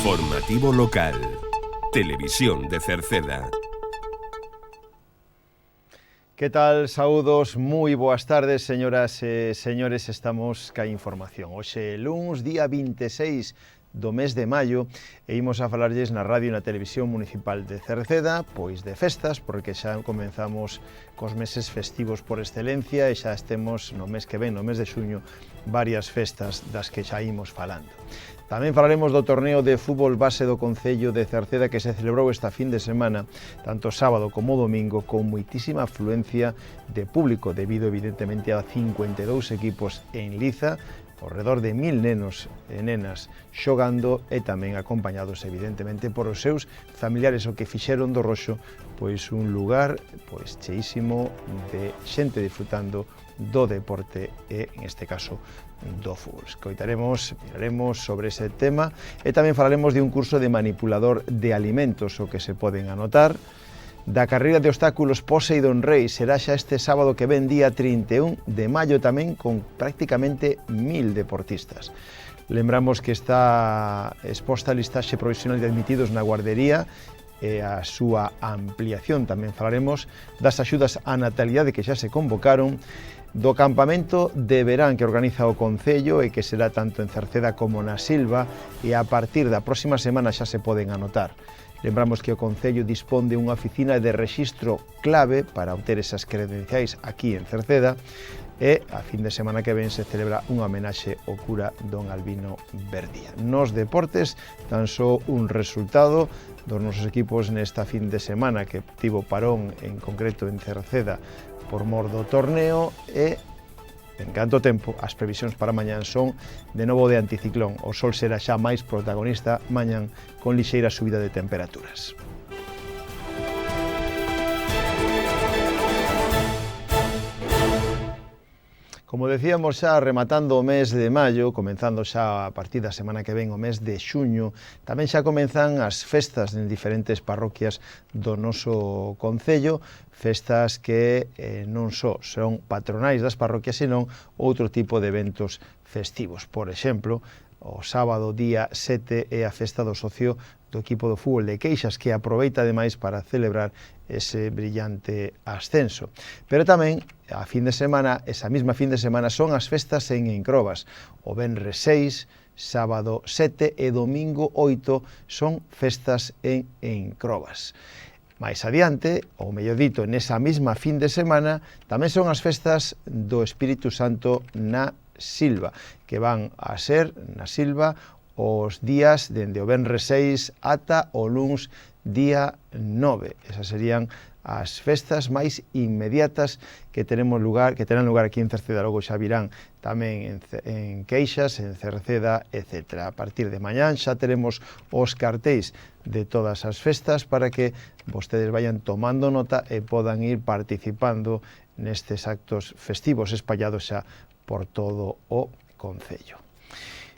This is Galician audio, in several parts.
Informativo local. Televisión de Cerceda. Que tal? Saúdos, moi boas tardes, señoras e señores, estamos ca información. Hoxe, luns, día 26 do mes de maio, e imos a falarlles na radio e na televisión municipal de Cerceda, pois de festas, porque xa comenzamos cos meses festivos por excelencia e xa estemos no mes que ven, no mes de xuño, varias festas das que xa imos falando. Tamén falaremos do torneo de fútbol base do Concello de Cerceda que se celebrou esta fin de semana, tanto sábado como domingo, con moitísima afluencia de público, debido evidentemente a 52 equipos en liza, ao redor de 1000 nenos e nenas xogando e tamén acompañados evidentemente por os seus familiares, o que fixeron do Roxo pois un lugar pois cheísimo de xente disfrutando do deporte e, en este caso, do fútbol. Miraremos sobre ese tema e tamén falaremos de un curso de manipulador de alimentos, o que se poden anotar. Da carreira de obstáculos Poseidon Rei será xa este sábado que ven, día 31 de maio, tamén con prácticamente 1000 deportistas. Lembramos que está exposta a listaxe provisional de admitidos na guardería e a súa ampliación. Tamén falaremos das axudas á natalidade que xa se convocaron, do campamento de verán que organiza o Concello e que será tanto en Cerceda como na Silva, e a partir da próxima semana xa se poden anotar. Lembramos que o Concello dispón de unha oficina de rexistro clave para obter esas credenciais aquí en Cerceda, e a fin de semana que ven se celebra unha homenaxe ao cura don Albino Verdía. Nos deportes, tan só un resultado dos nosos equipos nesta fin de semana, que tivo parón en concreto en Cerceda por mor do torneo, e en canto tempo, as previsións para mañán son de novo de anticiclón. O sol será xa máis protagonista mañán, con lixeira subida de temperaturas. Como decíamos, xa rematando o mes de maio, comenzando xa a partir da semana que ven o mes de xuño, tamén xa comenzan as festas en diferentes parroquias do noso concello, festas que non só son patronais das parroquias, senón outro tipo de eventos festivos. Por exemplo, o sábado día 7 é a festa do socio do equipo do fútbol de Queixas, que aproveita ademais para celebrar ese brillante ascenso. Pero tamén, a fin de semana, esa mesma fin de semana, son as festas en Encrobas. O venres 6, sábado 7 e domingo 8 son festas en Encrobas. Mais adiante, ou mellor dito, nesa mesma fin de semana, tamén son as festas do Espírito Santo na Silva, que van a ser na Silva os días dende o venres 6 ata o luns día 9. Esas serían as festas máis inmediatas que terán lugar aquí en Cerceda. Logo xa virán tamén en Queixas, en Cerceda, etc. A partir de mañán xa teremos os cartéis de todas as festas para que vostedes vayan tomando nota e podan ir participando nestes actos festivos espallados xa por todo o concello.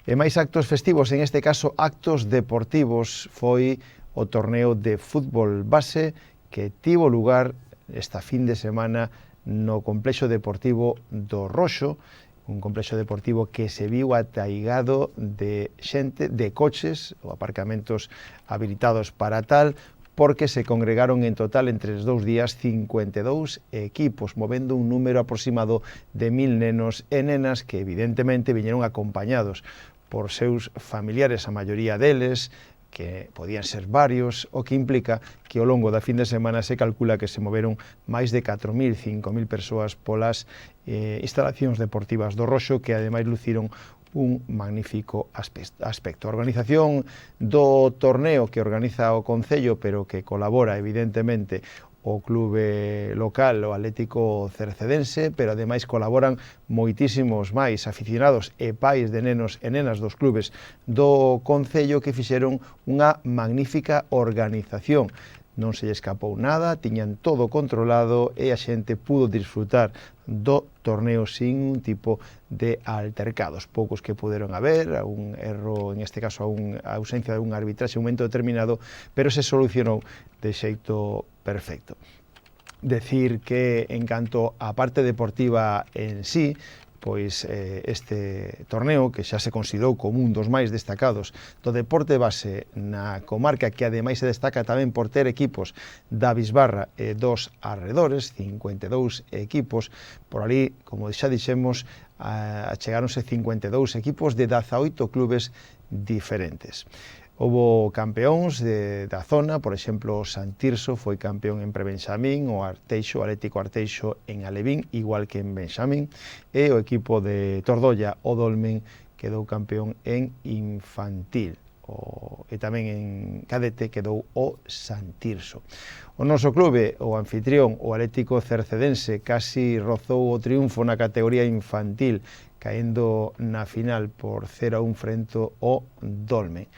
E máis actos festivos, en este caso actos deportivos, foi o torneo de fútbol base que tivo lugar esta fin de semana no complexo deportivo do Roxo, un complexo deportivo que se viu ataigado de xente, de coches ou aparcamentos habilitados para tal, porque se congregaron en total entre os 2 días 52 equipos, movendo un número aproximado de 1000 nenos e nenas que evidentemente viñeron acompañados por seus familiares, a maioría deles, que podían ser varios, o que implica que ao longo da fin de semana se calcula que se moveron máis de 4000, 5000 persoas polas instalacións deportivas do Roxo, que ademais luciron un magnífico aspecto. A organización do torneo que organiza o Concello, pero que colabora evidentemente o clube local, o Atlético Cercedense, pero ademais colaboran moitísimos máis aficionados e pais de nenos e nenas dos clubes do Concello, que fixeron unha magnífica organización. Non se lle escapou nada, tiñan todo controlado e a xente pudo disfrutar do torneo sin un tipo de altercados. Poucos que puderon haber, a un erro, en este caso a ausencia de un arbitraxe en un momento determinado, pero se solucionou de xeito perfecto. Decir que en canto á parte deportiva en sí, pois este torneo que xa se considerou como un dos máis destacados do deporte base na comarca, que ademais se destaca tamén por ter equipos da Bisbarra e dos arredores, 52 equipos, por ali, como xa dixemos, achegáronse 52 equipos de 18 clubes diferentes. Houbo campeóns da zona, por exemplo, o Santirso foi campeón en prebenxamín, o Arteixo, o Atlético Arteixo en alevín, igual que en benxamín, e o equipo de Tordolla, o Dolmen, quedou campeón en infantil. E tamén en cadete quedou o Santirso. O noso clube, o anfitrión, o Atlético Cercedense, casi rozou o triunfo na categoría infantil, caendo na final por 0-1 frente ao Dolmen.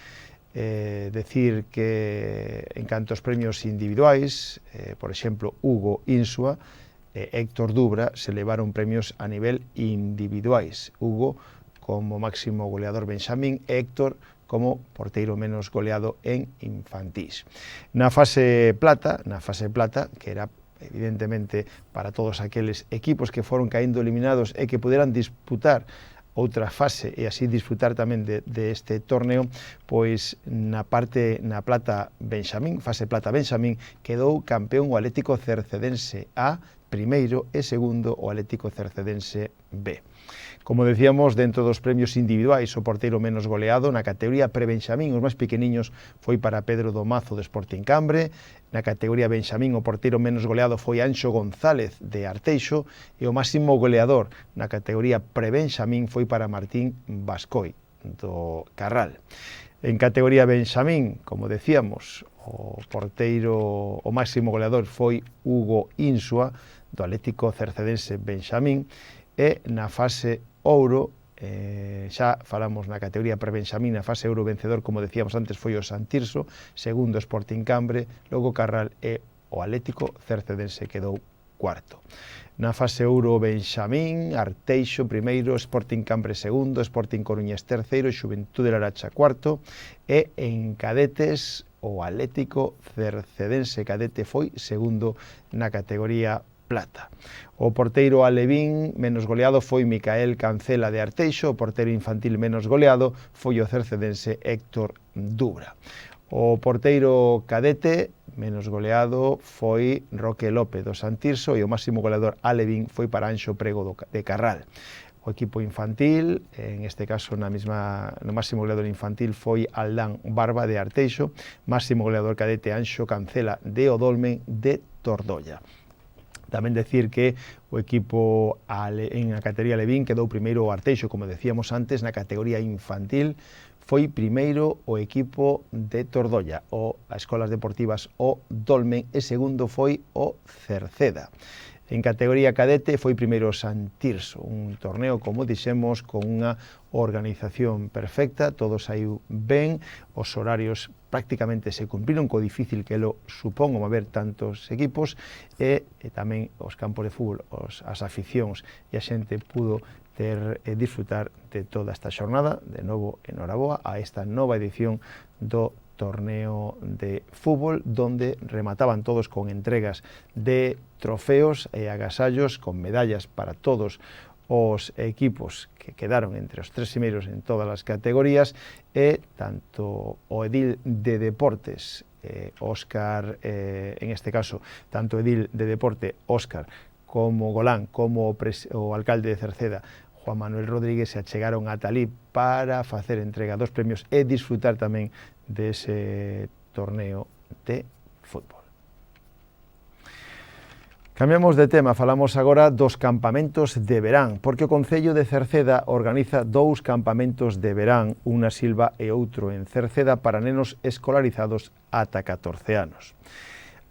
Decir que en canto aos premios individuais, por exemplo, Hugo Insua e Héctor Dubra se levaron premios a nivel individuais. Hugo como máximo goleador benxamín, Héctor como porteiro menos goleado en infantís. Na fase plata, que era evidentemente para todos aqueles equipos que foron caendo eliminados e que puderan disputar outra fase e así disfrutar tamén deste torneo, pois na plata benxamín, fase plata benxamín, quedou campeón o Atlético Cercedense A primeiro e segundo o Atlético Cercedense B. Como decíamos, dentro dos premios individuais, o porteiro menos goleado na categoría prebenxamín, os máis pequeniños, foi para Pedro do Mazo de Sporting Cambre. Na categoría benxamín, o porteiro menos goleado foi Anxo González de Arteixo, e o máximo goleador na categoría prebenxamín foi para Martín Bascoi do Carral. En categoría benxamín, como decíamos, o máximo goleador foi Hugo Insua do Atlético Cercedense benxamín, e na fase ouro, xa falamos na categoría prebenxamín, na fase ouro vencedor, como decíamos antes, foi o Santirso, segundo Sporting Cambre, logo Carral e o Atlético Cercedense quedou cuarto. Na fase ouro benxamín, Arteixo primeiro, Sporting Cambre segundo, Sporting Coruñés terceiro, Xuventude Laracha cuarto, e en cadetes o Atlético Cercedense cadete foi segundo na categoría plata. O porteiro alevín menos goleado foi Micael Cancela de Arteixo, o porteiro infantil menos goleado foi o cercedense Héctor Dubra. O porteiro cadete menos goleado foi Roque López do Santirso, e o máximo goleador alevín foi para Anxo Prego de Carral. O equipo infantil, en este caso no máximo goleador infantil foi Aldán Barba de Arteixo, máximo goleador cadete Anxo Cancela de Odolmen de Tordolla. Tamén decir que o equipo en a categoría alevín quedou primeiro o Arteixo, como decíamos antes. Na categoría infantil foi primeiro o equipo de Tordolla, as escolas deportivas o Dolmen, e segundo foi o Cerceda. En categoría cadete foi primeiro o Santirso, un torneo, como dixemos, con unha organización perfecta, todo saiu ben, os horarios prácticamente se cumpriron, co difícil que lo supón o mover tantos equipos, e tamén os campos de fútbol, as aficións e a xente pudo disfrutar de toda esta xornada. De novo, enhoraboa a esta nova edición do torneo de fútbol, donde remataban todos con entregas de trofeos e agasallos, con medallas para todos os equipos que quedaron entre os tres primeiros en todas as categorías, e tanto o edil de deportes, Óscar, en este caso, tanto edil de deporte, Óscar, como Golán, como o alcalde de Cerceda, Juan Manuel Rodríguez, se achegaron ata alí para facer entrega dos premios e disfrutar tamén dese torneo de fútbol. Cambiamos de tema, falamos agora dos campamentos de verán, porque o Concello de Cerceda organiza dous campamentos de verán, un na Silva e outro en Cerceda, para nenos escolarizados ata 14 anos.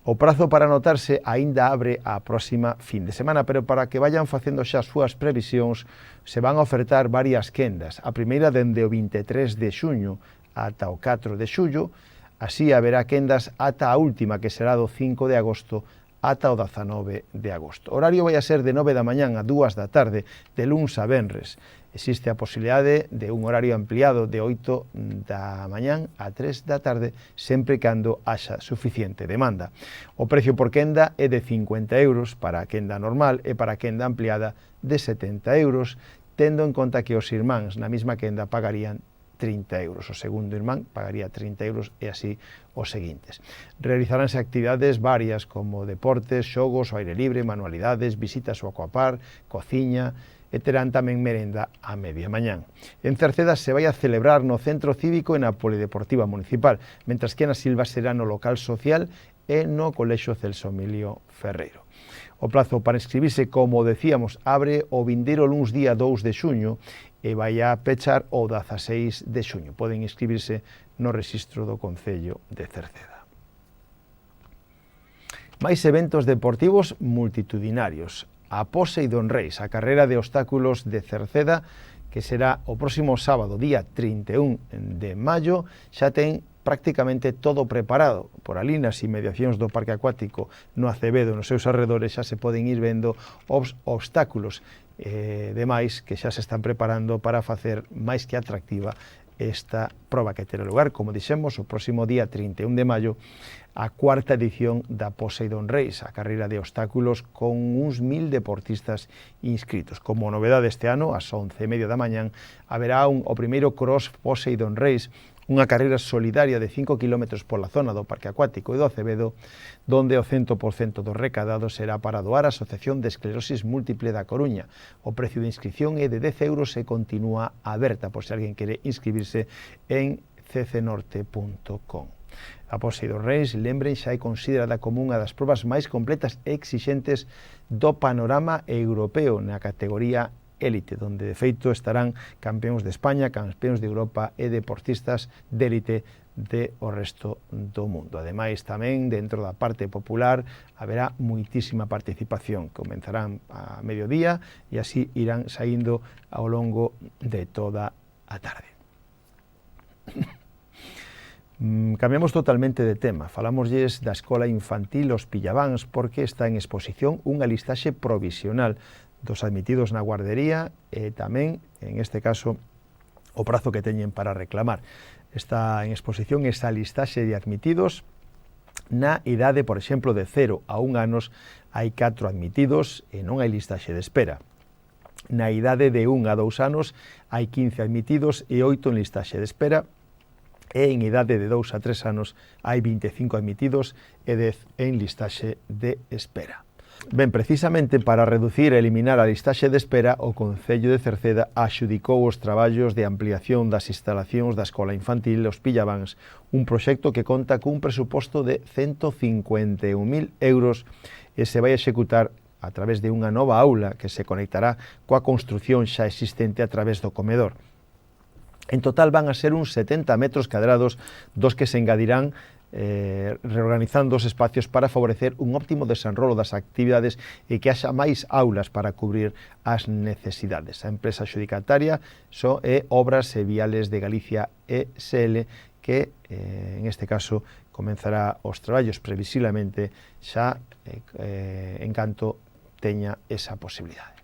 O prazo para anotarse aínda abre a próxima fin de semana, pero para que vayan facendo xa as súas previsións, se van a ofertar varias quendas. A primeira dende o 23 de xuño ata o 4 de xullo, así haberá quendas ata a última, que será do 5 de agosto ata o 19 de agosto. O horario vai a ser de 9 da mañán a 2 da tarde, de luns a venres. Existe a posibilidade de un horario ampliado de 8 da mañán a 3 da tarde, sempre cando haxa suficiente demanda. O precio por quenda é de 50 euros para a quenda normal, e para a quenda ampliada de 70 euros. tendo en conta que os irmáns na mesma quenda pagarían 30 euros. O segundo irmán pagaría 30 euros e así os seguintes. Realizaránse actividades varias como deportes, xogos ao aire libre, manualidades, visitas ao aquapar, cociña, e terán tamén merenda a media mañán. En Cerceda se vai a celebrar no Centro Cívico e na Polideportiva Municipal, mentras que na Silva será no local social e no Colexio Celso Emilio Ferreiro. O plazo para inscribirse, como decíamos, abre o vindeiro luns día 2 de xuño e vai a pechar o 16 de xuño. Poden inscribirse no rexistro do Concello de Cerceda. Máis eventos deportivos multitudinarios. A Poseidon Race, a carreira de obstáculos de Cerceda, que será o próximo sábado, día 31 de maio, xa ten prácticamente todo preparado. Por ali nas inmediacións do Parque Acuático no Acevedo, nos seus arredores, xa se poden ir vendo os obstáculos demais que xa se están preparando para facer máis que atractiva esta proba que terá lugar, como dixemos, o próximo día 31 de maio, a cuarta edición da Poseidon Race, a carreira de obstáculos con uns 1000 deportistas inscritos. Como novedade este ano, ás 11:30 da mañán, haberá o primeiro Cross Poseidon Race, unha carreira solidaria de 5 km pola zona do Parque Acuático e do Acevedo, donde o 100% do recadado será para doar a Asociación de Esclerosis Múltiple da Coruña. O precio de inscripción é de 10 euros e continúa aberta, por se alguén quere inscribirse en ccnorte.com. A Poseidon Race, lembren, xa é considerada como unha das probas máis completas e exixentes do panorama europeo na categoría élite, donde de feito estarán campeóns de España, campeóns de Europa e deportistas de élite de o resto do mundo. Ademais, tamén, dentro da parte popular, haberá muitísima participación. Comenzarán a mediodía e así irán saindo ao longo de toda a tarde. Cambiamos totalmente de tema. Falámoslles da Escola Infantil Os Pillabáns porque está en exposición unha listaxe provisional dos admitidos na guardería e tamén, en este caso, o prazo que teñen para reclamar. Está en exposición esa listaxe de admitidos na idade, por exemplo, de 0 a 1 anos hai 4 admitidos e non hai listaxe de espera. Na idade de 1 a 2 anos hai 15 admitidos e 8 en listaxe de espera e en idade de 2 a 3 anos hai 25 admitidos e 10 en listaxe de espera. Ben, precisamente para reducir e eliminar a listaxe de espera, o Concello de Cerceda axudicou os traballos de ampliación das instalacións da Escola Infantil Os Pillabáns, un proxecto que conta cun presuposto de 151.000 euros e se vai executar a través de unha nova aula que se conectará coa construción xa existente a través do comedor. En total van a ser uns 70 metros cadrados, dos que se engadirán reorganizando os espacios para favorecer un óptimo desenrolo das actividades e que haxa máis aulas para cubrir as necesidades. A empresa adxudicataria é Obras e Viales de Galicia ESL, que en este caso comenzará os traballos previsiblemente xa en canto teña esa posibilidade.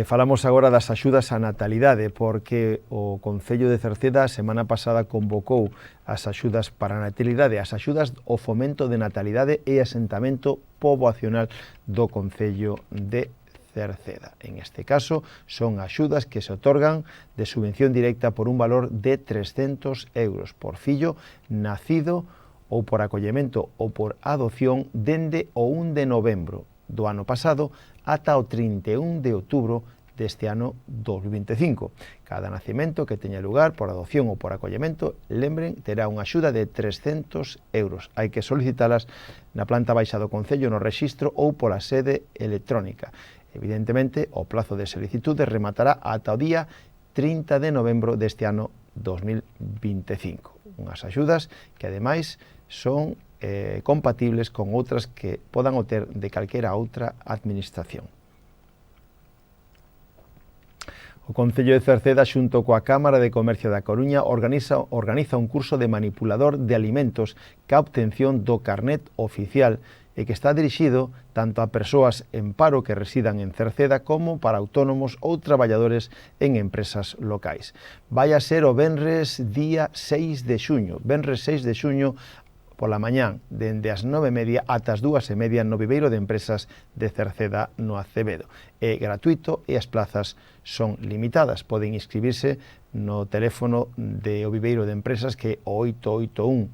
Falamos agora das axudas á natalidade, porque o Concello de Cerceda a semana pasada convocou as axudas para a natalidade, as axudas ao fomento de natalidade e asentamento poboacional do Concello de Cerceda. En este caso, son axudas que se otorgan de subvención directa por un valor de 300 euros por fillo nacido ou por acollemento ou por adopción dende o 1 de novembro do ano pasado ata o 31 de outubro deste ano 2025. Cada nacemento que teña lugar por adopción ou por acollemento, lembren, terá unha axuda de 300 euros. Hai que solicitalas na planta baixa do Concello no rexistro ou pola sede electrónica. Evidentemente, o plazo de solicitude rematará ata o día 30 de novembro deste ano 2025. Unhas axudas que, ademais, son compatibles con outras que podan obter de calquera outra administración. O Concello de Cerceda, xunto coa Cámara de Comercio da Coruña, organiza un curso de manipulador de alimentos ca obtención do carnet oficial e que está dirixido tanto a persoas en paro que residan en Cerceda como para autónomos ou traballadores en empresas locais. Vai a ser o venres día 6 de xuño, venres 6 de xuño, pola mañán, dende as 9:30 ata as 2:30 no Viveiro de Empresas de Cerceda no Acevedo. É gratuito e as plazas son limitadas. Poden inscribirse no teléfono de o Viveiro de Empresas, que é o 881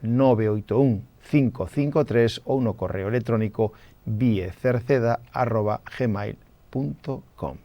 981 553 ou no correo electrónico viecerceda@gmail.com.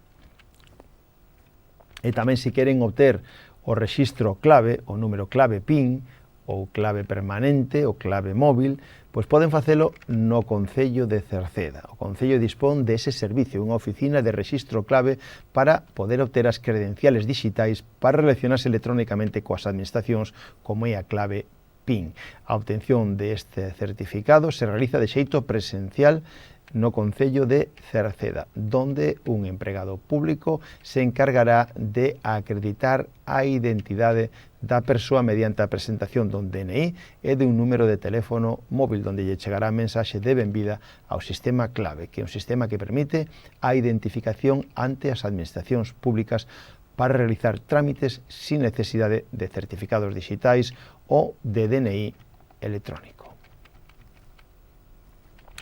E tamén, se queren obter o rexistro clave, o número clave PIN, ou clave permanente, ou clave móvil, pois poden facelo no Concello de Cerceda. O Concello dispón dese servicio, unha oficina de rexistro clave para poder obter as credenciales digitais para relacionarse electrónicamente coas administracións, como é a clave PIN. A obtención deste certificado se realiza de xeito presencial no Concello de Cerceda, donde un empregado público se encargará de acreditar a identidade da persoa mediante a presentación dun DNI e de un número de teléfono móvil, donde lle chegará a mensaxe de benvida ao sistema clave, que é un sistema que permite a identificación ante as administracións públicas para realizar trámites sin necesidade de certificados digitais ou de DNI electrónico.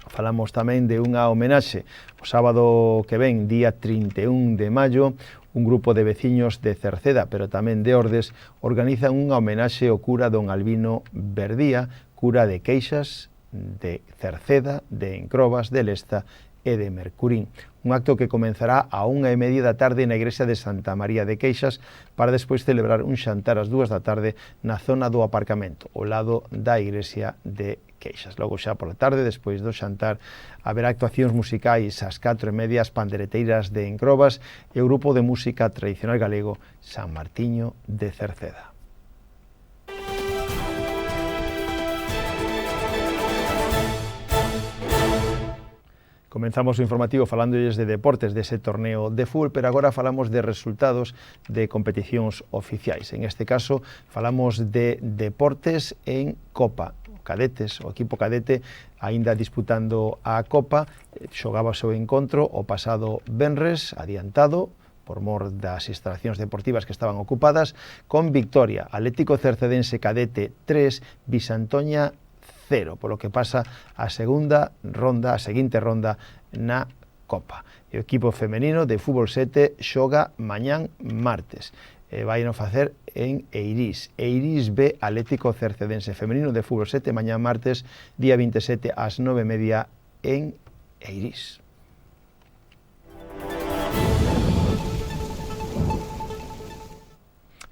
Falamos tamén de unha homenaxe. O sábado que ven, día 31 de maio, un grupo de veciños de Cerceda, pero tamén de Ordes, organizan unha homenaxe ao cura don Albino Verdía, cura de Queixas, de Cerceda, de Encrobas, de Lesta e de Mercurín. Un acto que comenzará a 1:30 da tarde na igrexa de Santa María de Queixas, para despois celebrar un xantar ás 2 da tarde na zona do aparcamento, ao lado da igrexa de Queixas. Logo xa pola tarde, despois do xantar, haberá actuacións musicais ás 4:30, as pandereteiras de Encrobas e o grupo de música tradicional galego San Martiño de Cerceda. Comenzamos o informativo falándoles de deportes dese torneo de fútbol, pero agora falamos de resultados de competicións oficiais. En este caso, falamos de deportes en Copa. Cadetes, o equipo cadete aínda disputando a Copa, xogaba o seu encontro o pasado venres, adiantado por mor das instalacións deportivas que estaban ocupadas, con victoria. Atlético Cercedense Cadete 3, Visantoña 0, polo que pasa a seguinte ronda na Copa. E o equipo femenino de fútbol 7 xoga mañán martes. Vai non facer en Eirís. Eirís B, Atlético Cercedense femenino de fútbol 7, mañán martes, día 27 ás 9:30 en Eirís.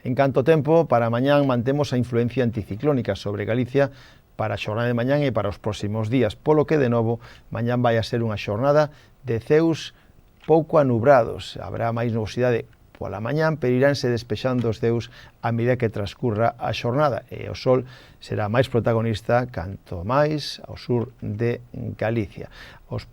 En canto tempo, para mañán mantemos a influencia anticiclónica sobre Galicia para a xornada de mañán e para os próximos días, polo que, de novo, mañán vai a ser unha xornada de ceus pouco anubrados. Habrá máis nubosidade pola mañán, pero iránse despexando os ceus a medida que transcurra a xornada, e o sol será máis protagonista canto máis ao sur de Galicia.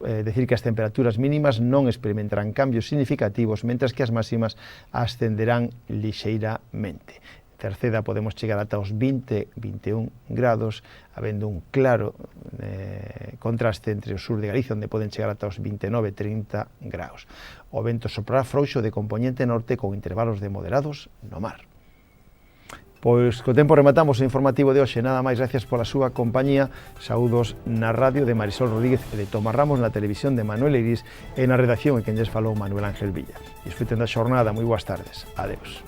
Decir que as temperaturas mínimas non experimentarán cambios significativos, mentres que as máximas ascenderán lixeiramente. Cerceda podemos chegar ata os 20-21 grados, habendo un claro contraste entre o sur de Galicia, onde poden chegar ata os 29-30 graus. O vento soprará frouxo de compoñente norte con intervalos de moderados no mar. Pois co tempo rematamos o informativo de hoxe. Nada máis, gracias pola súa compañía. Saúdos na radio de Marisol Rodríguez e de Tomás Ramos, na televisión de Manuel Eirís e na redacción, e quen lles falou Manuel Ángel Villa. Disfruten da xornada, moi boas tardes. Adeus.